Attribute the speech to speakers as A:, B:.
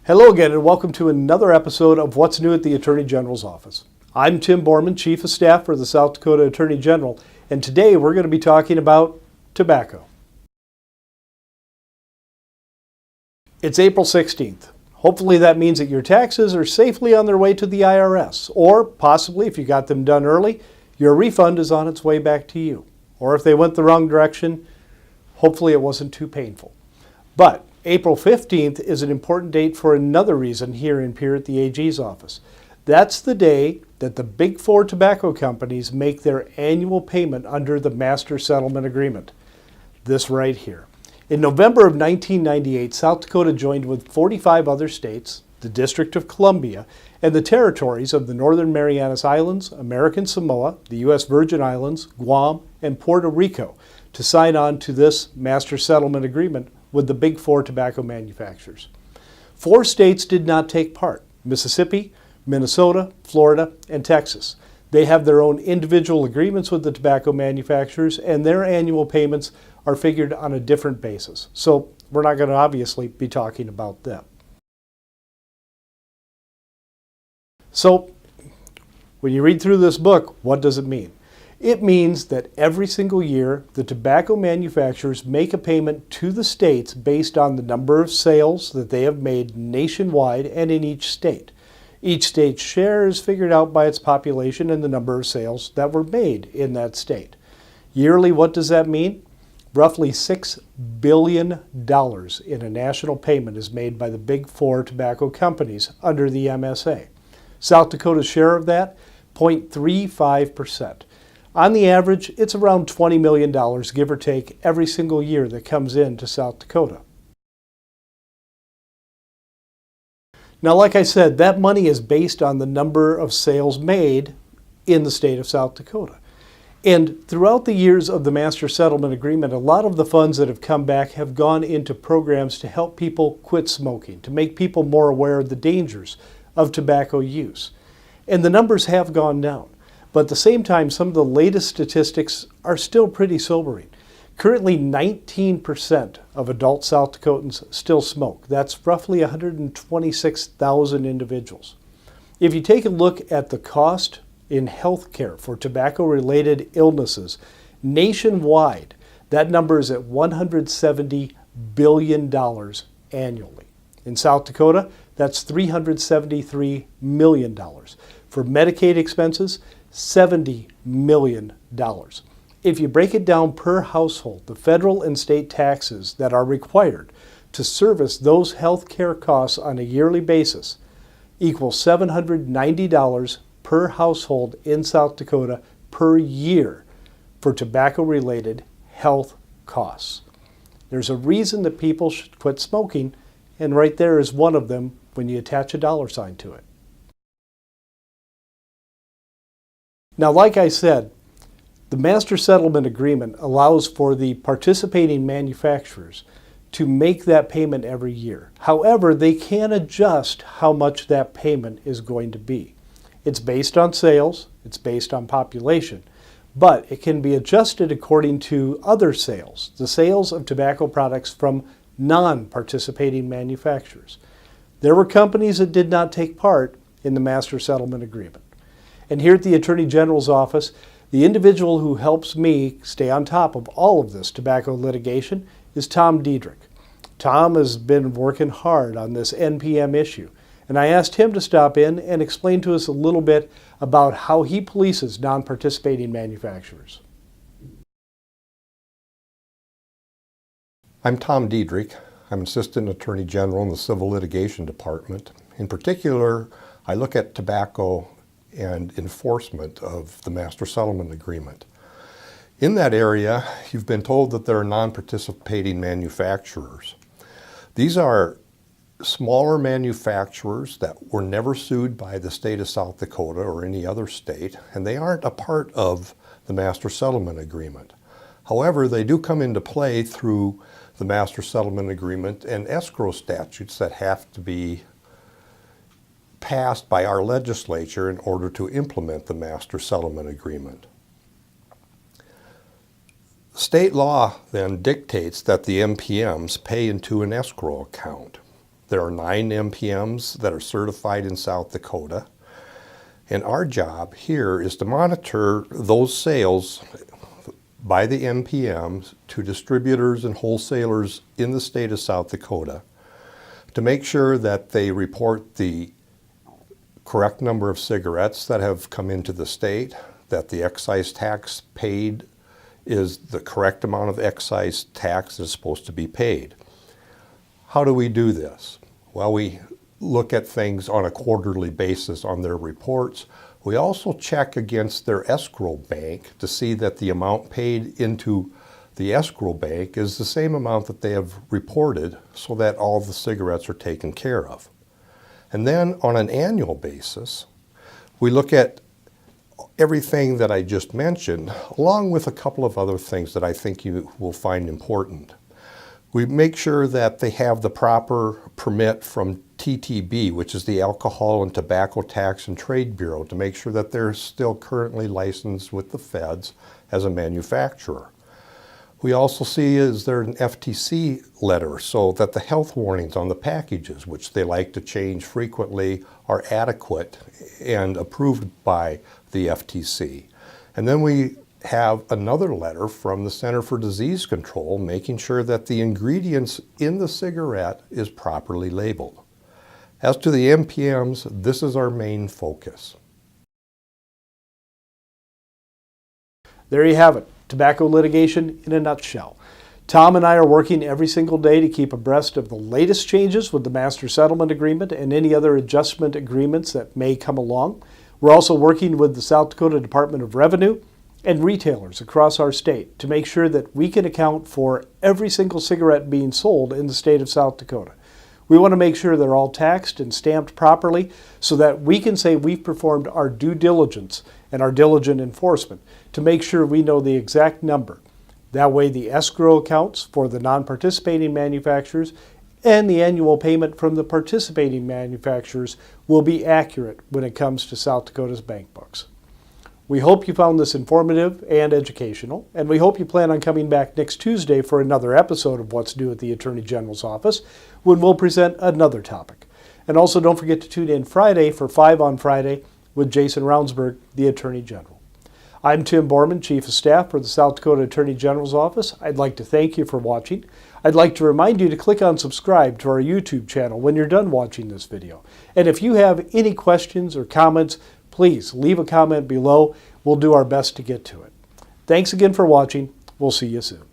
A: Hello again and welcome to another episode of What's New at the Attorney General's Office. I'm Tim Bormann, Chief of Staff for the South Dakota Attorney General, and today we're going to be talking about tobacco. It's April 16th. Hopefully that means that your taxes are safely on their way to the IRS, or possibly if you got them done early, your refund is on its way back to you. Or if they went the wrong direction, hopefully it wasn't too painful. But April 15th is an important date for another reason here at the AG's office. That's the day that the big four tobacco companies make their annual payment under the Master Settlement Agreement. This right here. In November of 1998, South Dakota joined with 45 other states, the District of Columbia, and the territories of the Northern Marianas Islands, American Samoa, the U.S. Virgin Islands, Guam, and Puerto Rico to sign on to this Master Settlement Agreement with the big four tobacco manufacturers. 4 states did not take part: Mississippi, Minnesota, Florida, and Texas. They have their own individual agreements with the tobacco manufacturers, and their annual payments are figured on a different basis. So we're not going to obviously be talking about them. So when you read through this book, what does it mean? It means that every single year, the tobacco manufacturers make a payment to the states based on the number of sales that they have made nationwide and in each state. Each state's share is figured out by its population and the number of sales that were made in that state. Yearly, what does that mean? Roughly $6 billion in a national payment is made by the big four tobacco companies under the MSA. South Dakota's share of that, 0.35%. On the average, it's around $20 million, give or take, every single year that comes into South Dakota. Now, like I said, that money is based on the number of sales made in the state of South Dakota. And throughout the years of the Master Settlement Agreement, a lot of the funds that have come back have gone into programs to help people quit smoking, to make people more aware of the dangers of tobacco use. And the numbers have gone down. But at the same time, some of the latest statistics are still pretty sobering. Currently, 19% of adult South Dakotans still smoke. That's roughly 126,000 individuals. If you take a look at the cost in health care for tobacco-related illnesses nationwide, that number is at $170 billion annually. In South Dakota, that's $373 million. For Medicaid expenses, $70 million. If you break it down per household, the federal and state taxes that are required to service those health care costs on a yearly basis equal $790 per household in South Dakota per year for tobacco-related health costs. There's a reason that people should quit smoking, and right there is one of them when you attach a dollar sign to it. Now, like I said, the Master Settlement Agreement allows for the participating manufacturers to make that payment every year. However, they can adjust how much that payment is going to be. It's based on sales, it's based on population, but it can be adjusted according to other sales, the sales of tobacco products from non-participating manufacturers. There were companies that did not take part in the Master Settlement Agreement. And here at the Attorney General's office, the individual who helps me stay on top of all of this tobacco litigation is Tom Deadrick. Tom has been working hard on this NPM issue, and I asked him to stop in and explain to us a little bit about how he polices non-participating manufacturers.
B: I'm Tom Deadrick. I'm Assistant Attorney General in the Civil Litigation Department. In particular, I look at tobacco and enforcement of the Master Settlement Agreement. In that area, you've been told that there are non-participating manufacturers. These are smaller manufacturers that were never sued by the state of South Dakota or any other state, and they aren't a part of the Master Settlement Agreement. However, they do come into play through the Master Settlement Agreement and escrow statutes that have to be passed by our legislature in order to implement the Master Settlement Agreement. State law then dictates that the MPMs pay into an escrow account. There are 9 MPMs that are certified in South Dakota. And our job here is to monitor those sales by the MPMs to distributors and wholesalers in the state of South Dakota to make sure that they report the correct number of cigarettes that have come into the state, that the excise tax paid is the correct amount of excise tax that is supposed to be paid. How do we do this? Well, we look at things on a quarterly basis on their reports. We also check against their escrow bank to see that the amount paid into the escrow bank is the same amount that they have reported, so that all the cigarettes are taken care of. And then on an annual basis, we look at everything that I just mentioned, along with a couple of other things that I think you will find important. We make sure that they have the proper permit from TTB, which is the Alcohol and Tobacco Tax and Trade Bureau, to make sure that they're still currently licensed with the feds as a manufacturer. We also see, is there an FTC letter so that the health warnings on the packages, which they like to change frequently, are adequate and approved by the FTC. And then we have another letter from the Center for Disease Control making sure that the ingredients in the cigarette is properly labeled. As to the MPMs, this is our main focus.
A: There you have it, tobacco litigation in a nutshell. Tom and I are working every single day to keep abreast of the latest changes with the Master Settlement Agreement and any other adjustment agreements that may come along. We're also working with the South Dakota Department of Revenue and retailers across our state to make sure that we can account for every single cigarette being sold in the state of South Dakota. We want to make sure they're all taxed and stamped properly so that we can say we've performed our due diligence and our diligent enforcement to make sure we know the exact number. That way the escrow accounts for the non-participating manufacturers and the annual payment from the participating manufacturers will be accurate when it comes to South Dakota's bank books. We hope you found this informative and educational, and we hope you plan on coming back next Tuesday for another episode of What's New at the Attorney General's Office, when we'll present another topic. And also don't forget to tune in Friday for 5 on Friday with Jason Rounsberg, the Attorney General. I'm Tim Bormann, Chief of Staff for the South Dakota Attorney General's Office. I'd like to thank you for watching. I'd like to remind you to click on subscribe to our YouTube channel when you're done watching this video. And if you have any questions or comments, please leave a comment below. We'll do our best to get to it. Thanks again for watching. We'll see you soon.